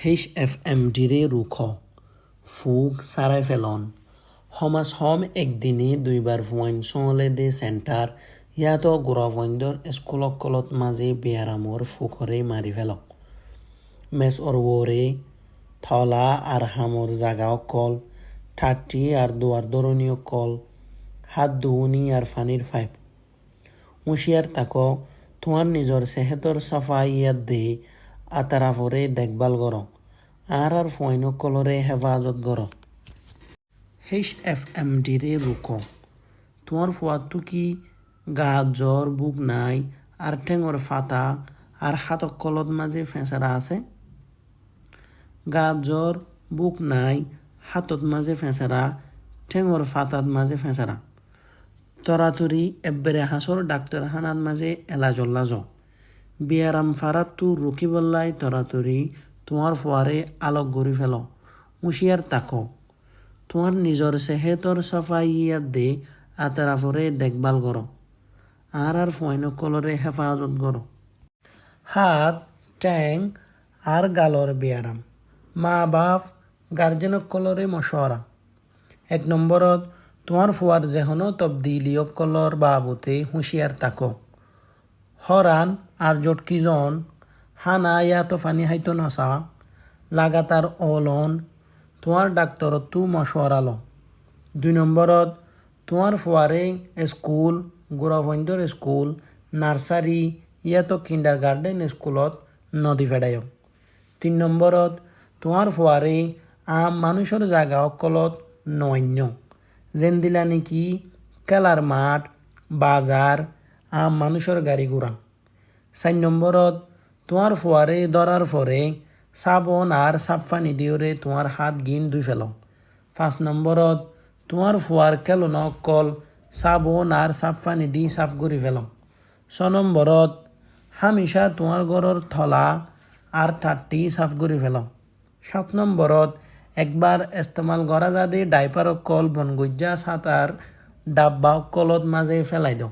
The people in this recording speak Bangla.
HFMDৰে ৰুখ ফুক চাৰাই ফেলন সমাজ হম একদিনে দুইবাৰ ফুৱাইন চলে দে চেণ্টাৰ ইয়াতো গুৰাবন্দৰ স্কুলক কলত মাজে বেয়াৰামৰ ফুকৰে মাৰি ফেলক মেচ অৰৱৰে থলা আর হামর জাগা কল ঠাট্টি আর দোয়ার দরণীয় কল হাত দুহুনি আর ফানির ফাইপ হুঁশিয়ার তাক তোমার নিজর সেহেতর সাফাইয়াত দে আতারাফরে দেখভাল কর আর ফয়ন কলরে হেফাজত কর HFMDরে রুক তোমার ফুয়াতু কি গা জ্বর বুক নাই আর ঠেঙর ফাতা আর হাতক কলত মাঝে ফেঁসারা আছে গা জ্বর বুক নাই হাতত মাঝে ফেঁসারা ঠেঙর ফাতাত মাঝে ফেঁসারা তরাতরি এব্বেরে হাসর ডাক্তার হানাত মাঝে এলাজল্লাজ বিয়ারাম ফারাত তু রুকি বললাই তরাতরি তোমার ফুয়ারে আলোক গড়ি ফেল হুঁশিয়ার তাক তোমার নিজর সেহেতর সাফাইয়াত দে আতারাফরে দেখভাল কর আর ফয়ন কলরে হেফাজত কর হাত ট্যাং আর গালর বিয়ারাম মা বাপ গার্জেনক কলরে মশওয়ারা 1 নম্বরত তোমার ফুয়ার যেহনো তবদিলিয়ক কলর বাবতে হুঁশিয়ার তাক হরান আর জটকিজন হানা ইয়াতো ফানি হাইতো নসা লাগাতার অলন তোমার ডাক্তরত তু মশওয়ারা ল 2 নম্বরত তোমার ফুয়ারে স্কুল গুরবন্দর স্কুল নার্সারি ইয়াতো কিন্ডার গার্ডেন স্কুলত নদী ফেডায় 3 নম্বরত তোমার ফুয়ারে আম মানুষের জায়গা অকলত নৈন্য যেন দিলা নাকি খেলার মাঠ বাজার আম মানুষের গাড়ি ঘোড়া 4 নম্বরত তোমার ফুয়ারে ধরার পরে সাবন আর সাফানি দিওরে তোমার হাত গিন ধুই ফেল 5 নম্বরত তোমার ফুয়ার কেলন কল সাবন আর সাফানি দি সাফ করে ফেল 6 নম্বরত হামেশা তোমার ঘরের থলা আর ঠাট্টি সাফ করে ফেল 7 নম্বরত একবার ইস্তেমাল করা যাদে ডাইপার কল বনগজ্জা সাতার ডাব্বা কলত মাঝে ফেলাই দাও